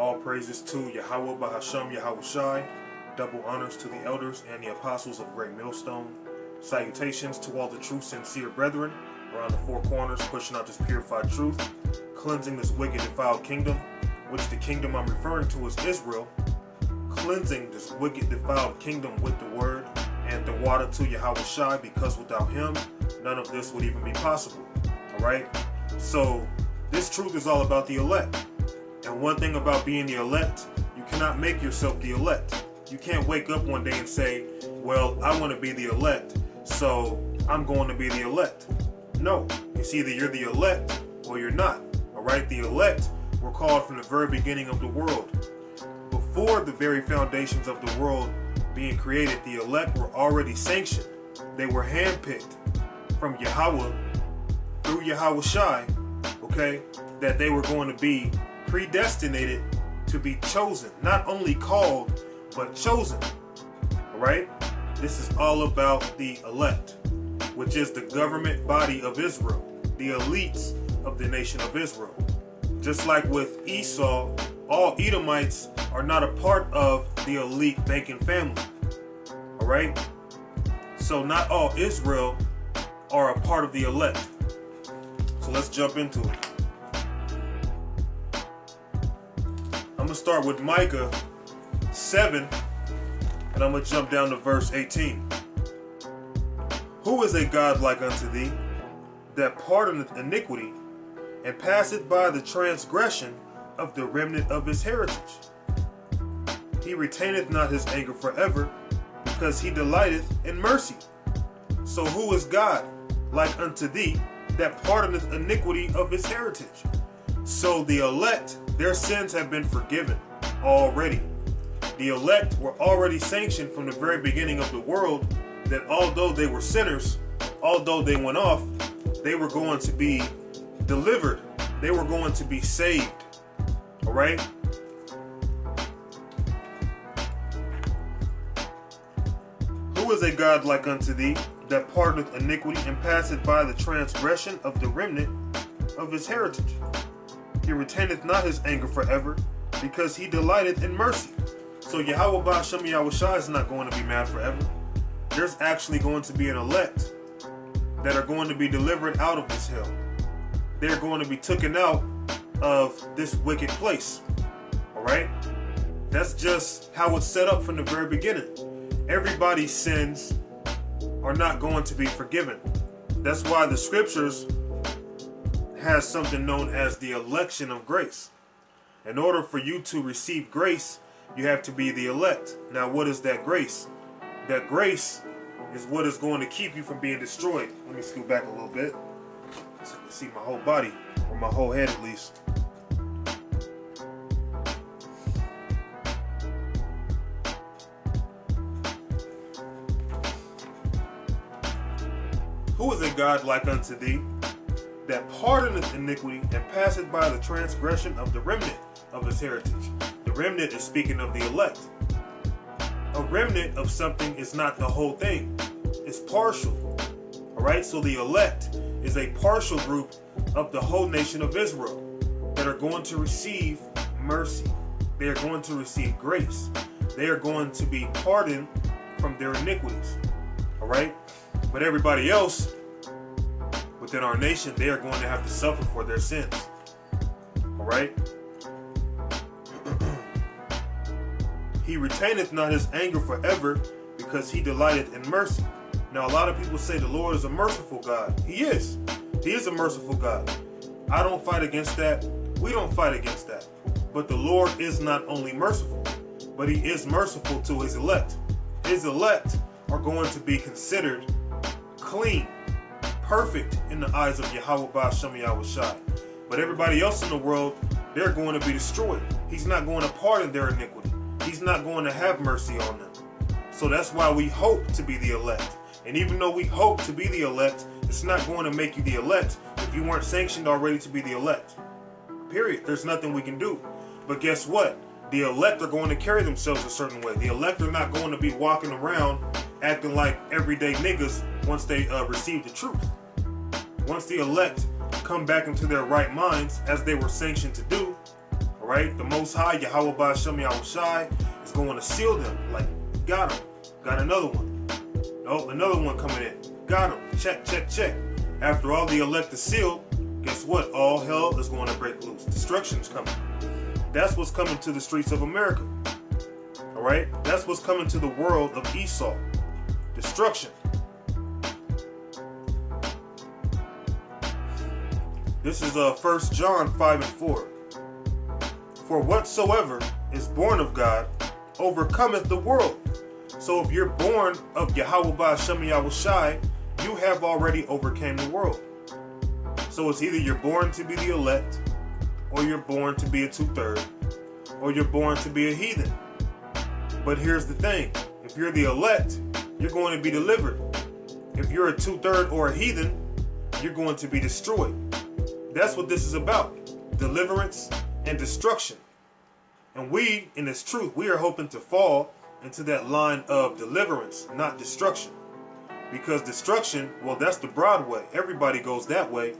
All praises to Yahweh Bahasham Yahweh Shai. Double honors to the elders and the apostles of Great Millstone. Salutations to all the true sincere brethren around the four corners, pushing out this purified truth, cleansing this wicked defiled kingdom, which the kingdom I'm referring to is Israel, cleansing this wicked defiled kingdom with the word and the water to Yahweh Shai, because without him, none of this would even be possible. Alright? So, this truth is all about the elect. And one thing about being the elect, you cannot make yourself the elect. You can't wake up one day and say, well, I want to be the elect, so I'm going to be the elect. No, it's either you're the elect or you're not. Alright? The elect were called from the very beginning of the world. Before the very foundations of the world being created, the elect were already sanctioned. They were handpicked from Yahweh through Yahweh Shai, okay, that they were going to be predestinated to be chosen. Not only called, but chosen. Alright? This is all about the elect, which is the government body of Israel, the elites of the nation of Israel. Just like with Esau, all Edomites are not a part of the elite banking family. Alright? So not all Israel are a part of the elect. So let's jump into it. I'm going to start with Micah 7, and I'm going to jump down to verse 18. Who is a God like unto thee, that pardoneth iniquity, and passeth by the transgression of the remnant of his heritage? He retaineth not his anger forever, because he delighteth in mercy. So who is God like unto thee, that pardoneth iniquity of his heritage? So the elect, their sins have been forgiven already. The elect were already sanctioned from the very beginning of the world, that although they were sinners, although they went off, they were going to be delivered. They were going to be saved. Alright? Who is a God like unto thee, that pardoneth iniquity, and passeth by the transgression of the remnant of his heritage? He retaineth not his anger forever, because he delighteth in mercy. So Yahweh Ba'ashem Yahweh Shai is not going to be mad forever. There's actually going to be an elect that are going to be delivered out of this hell. They're going to be taken out of this wicked place. Alright? That's just how it's set up from the very beginning. Everybody's sins are not going to be forgiven. That's why the scriptures has something known as the election of grace. In order for you to receive grace, you have to be the elect. Now, what is that grace? That grace is what is going to keep you from being destroyed. Let me scoot back a little bit so you can see my whole body, or my whole head at least. Who is a God like unto thee, that pardoneth iniquity, and passeth by the transgression of the remnant of his heritage? The remnant is speaking of the elect. A remnant of something is not the whole thing. It's partial. Alright, so the elect is a partial group of the whole nation of Israel that are going to receive mercy. They are going to receive grace. They are going to be pardoned from their iniquities. Alright? But everybody else within our nation, they are going to have to suffer for their sins. Alright? He retaineth not his anger forever, because he delighteth in mercy. Now, a lot of people say the Lord is a merciful God. He is. He is a merciful God. I don't fight against that. We don't fight against that. But the Lord is not only merciful, but he is merciful to his elect. His elect are going to be considered clean, perfect in the eyes of Yahweh Ba'ashem Yahweh Shai. But everybody else in the world, they're going to be destroyed. He's not going to pardon their iniquity. He's not going to have mercy on them. So that's why we hope to be the elect. And even though we hope to be the elect, it's not going to make you the elect if you weren't sanctioned already to be the elect. Period. There's nothing we can do. But guess what? The elect are going to carry themselves a certain way. The elect are not going to be walking around acting like everyday niggas once they receive the truth. Once the elect come back into their right minds, as they were sanctioned to do, all Alright? The Most High, Yahweh Ba'Shem Yahushai, is going to seal them. Like, got him. Got another one. Oh, another one coming in. Got him. Check, check, check. After all the elect is sealed, guess what? All hell is going to break loose. Destruction's coming. That's what's coming to the streets of America. Alright? That's what's coming to the world of Esau. Destruction. This is 1 John 5 and 4. For whatsoever is born of God overcometh the world. So if you're born of Yahweh Ba'Shem Yahushai, you have already overcame the world. So it's either you're born to be the elect, or you're born to be a two-third, or you're born to be a heathen. But here's the thing. If you're the elect, you're going to be delivered. If you're a two-third or a heathen, you're going to be destroyed. That's what this is about. Deliverance and destruction. And we, in this truth, we are hoping to fall into that line of deliverance, not destruction. Because destruction, well, that's the broad way. Everybody goes that way.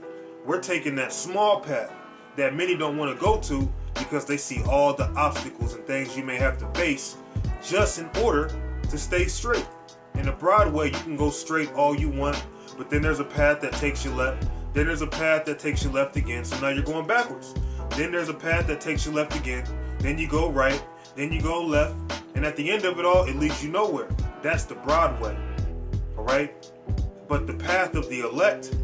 We're taking that small path that many don't want to go to because they see all the obstacles and things you may have to face just in order to stay straight. In the broad way, you can go straight all you want, but then there's a path that takes you left. Then there's a path that takes you left again, so now you're going backwards. Then there's a path that takes you left again. Then you go right. Then you go left. And at the end of it all, it leads you nowhere. That's the broad way. Alright? But the path of the elect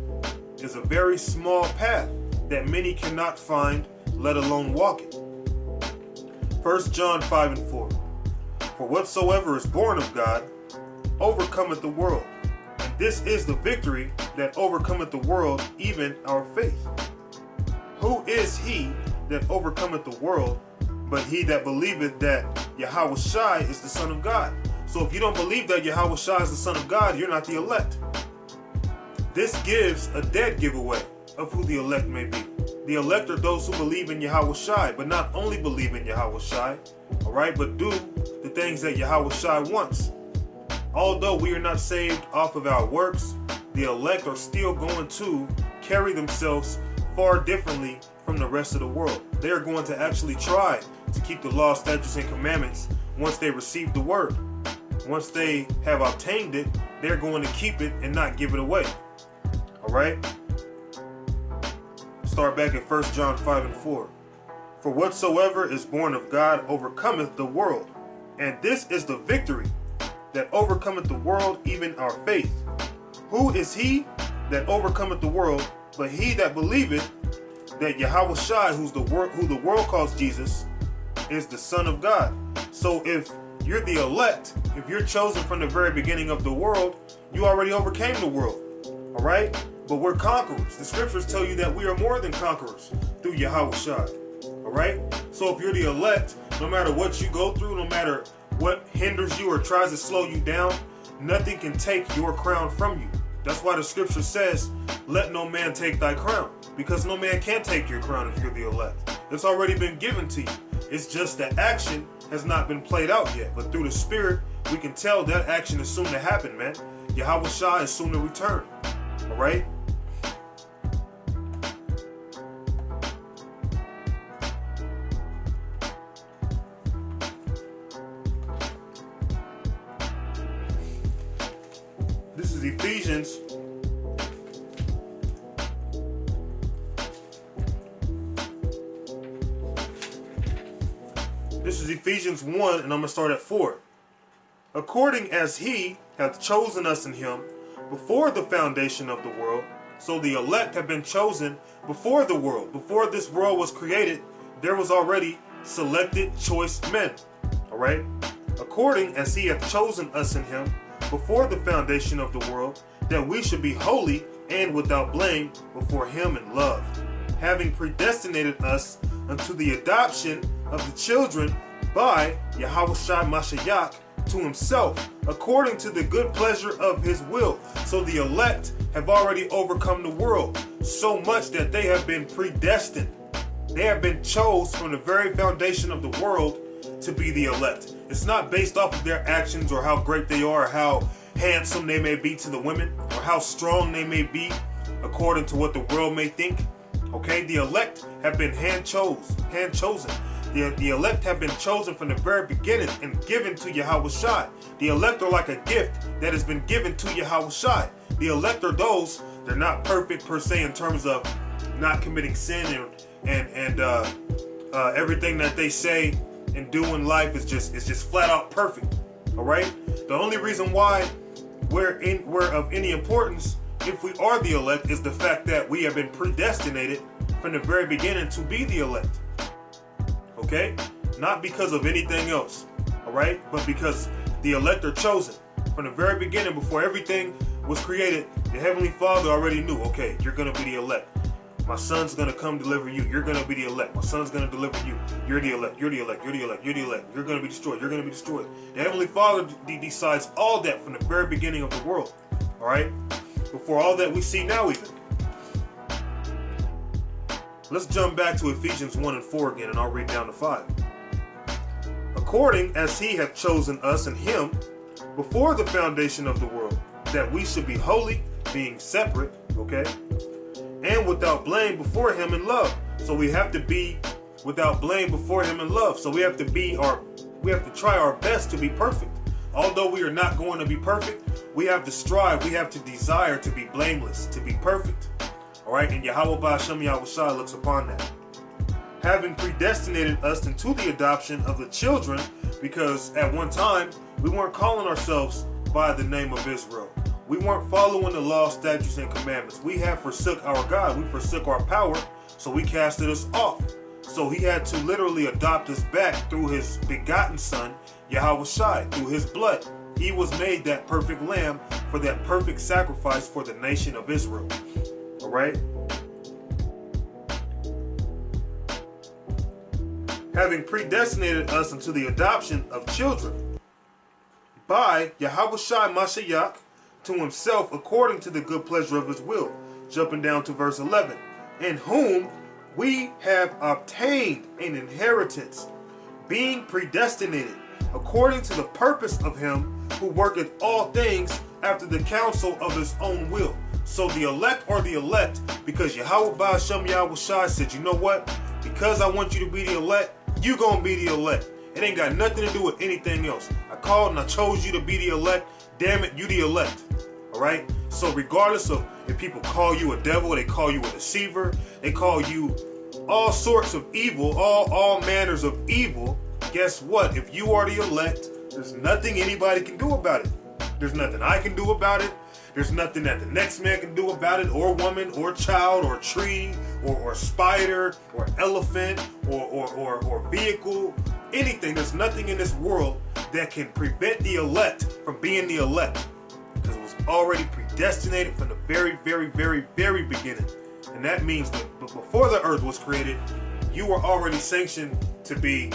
is a very small path that many cannot find, let alone walk it. 1 John 5 and 4. For whatsoever is born of God overcometh the world. And this is the victory that overcometh the world, even our faith. Who is he that overcometh the world, but he that believeth that Yahushai is the Son of God? So if you don't believe that Yahushai is the Son of God, you're not the elect. This gives a dead giveaway of who the elect may be. The elect are those who believe in Yahushai, but not only believe in Yahushai, alright, but do the things that Yahushai wants. Although we are not saved off of our works, the elect are still going to carry themselves far differently from the rest of the world. They are going to actually try to keep the law, statutes, and commandments once they receive the word. Once they have obtained it, they're going to keep it and not give it away. Alright? Start back at 1 John 5 and 4. For whatsoever is born of God overcometh the world. And this is the victory that overcometh the world, even our faith. Who is he that overcometh the world, but he that believeth that Yahushai, who the world calls Jesus, is the Son of God. So if you're the elect, if you're chosen from the very beginning of the world, you already overcame the world. Alright? But we're conquerors. The scriptures tell you that we are more than conquerors through Yahushai. Alright? So if you're the elect, no matter what you go through, no matter what hinders you or tries to slow you down, nothing can take your crown from you. That's why the scripture says, let no man take thy crown. Because no man can take your crown if you're the elect. It's already been given to you. It's just that action has not been played out yet. But through the Spirit, we can tell that action is soon to happen, man. Yahushai is soon to return. Alright? This is Ephesians. This is Ephesians 1, and I'm going to start at 4. According as he hath chosen us in him before the foundation of the world. So the elect have been chosen before the world. Before this world was created, there was already selected choice men. Alright? According as he hath chosen us in him before the foundation of the world, that we should be holy and without blame before him in love, having predestinated us unto the adoption of the children by Yahushua Mashiach to himself, according to the good pleasure of his will. So the elect have already overcome the world, so much that they have been predestined. They have been chose from the very foundation of the world to be the elect. It's not based off of their actions or how great they are, or how handsome they may be to the women, or how strong they may be according to what the world may think. Okay, the elect have been hand chosen. The elect have been chosen from the very beginning and given to Yahweh Shai. The elect are like a gift that has been given to Yahweh Shai. The elect are those, they're not perfect per se in terms of not committing sin and everything that they say and do in life is just flat out perfect. All right. The only reason why we're of any importance, if we are the elect, is the fact that we have been predestinated from the very beginning to be the elect. Okay? Not because of anything else. All right? But because the elect are chosen from the very beginning, before everything was created. The Heavenly Father already knew, okay, you're going to be the elect. My son's going to come deliver you. You're going to be the elect. My son's going to deliver you. You're the elect. You're the elect. You're the elect. You're the elect. You're going to be destroyed. You're going to be destroyed. The Heavenly Father decides all that from the very beginning of the world. All right? Before all that we see now even. Let's jump back to Ephesians 1 and 4 again, and I'll read down to 5. According as he hath chosen us in him before the foundation of the world, that we should be holy, being separate, okay, and without blame before him in love. So we have to be without blame before him in love. So we have to try our best to be perfect. Although we are not going to be perfect, we have to strive, we have to desire to be blameless, to be perfect. All right, and Yahweh Ba'ashem Yahweh Shai looks upon that. Having predestinated us into the adoption of the children, because at one time we weren't calling ourselves by the name of Israel. We weren't following the law, statutes, and commandments. We had forsook our God. We forsook our power, so we casted us off. So he had to literally adopt us back through his begotten son, Yahweh Shai, through his blood. He was made that perfect lamb for that perfect sacrifice for the nation of Israel. All right? Having predestinated us into the adoption of children by Yahweh Shai Mashiach to himself according to the good pleasure of his will. Jumping down to verse 11. In whom we have obtained an inheritance, being predestinated according to the purpose of him who worketh all things after the counsel of his own will. So the elect are the elect because Yahweh Ba'ashem Yahweh Shai said, you know what? Because I want you to be the elect, you gonna be the elect. It ain't got nothing to do with anything else. I called and I chose you to be the elect. Damn it, you the elect. All right? So regardless of if people call you a devil, they call you a deceiver, they call you all sorts of evil, all manners of evil, guess what? If you are the elect, there's nothing anybody can do about it. There's nothing I can do about it. There's nothing that the next man can do about it, or woman, or child, or tree, or spider, or elephant, or vehicle, anything. There's nothing in this world that can prevent the elect from being the elect, because it was already predestinated from the very, very, very, very beginning. And that means that before the earth was created, you were already sanctioned to be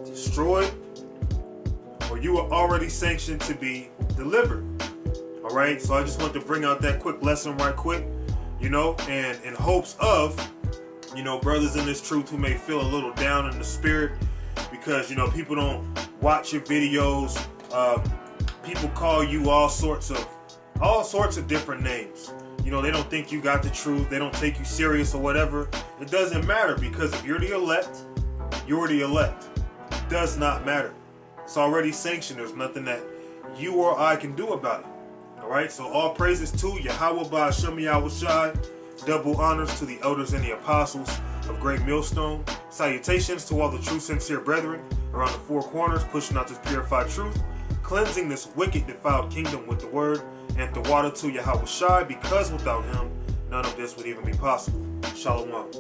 destroyed, or you were already sanctioned to be delivered. All right, so I just want to bring out that quick lesson right quick, you know, and in hopes of, you know, brothers in this truth who may feel a little down in the spirit because, you know, people don't watch your videos. People call you all sorts of different names. You know, they don't think you got the truth. They don't take you serious or whatever. It doesn't matter, because if you're the elect, you're the elect. It does not matter. It's already sanctioned. There's nothing that you or I can do about it. All right, so all praises to Yahweh Ba'ashem Yahweh Shai. Double honors to the elders and the apostles of Great Millstone. Salutations to all the true sincere brethren around the four corners, pushing out this purified truth, cleansing this wicked defiled kingdom with the word, and the water to Yahweh Shai, because without him, none of this would even be possible. Shalom.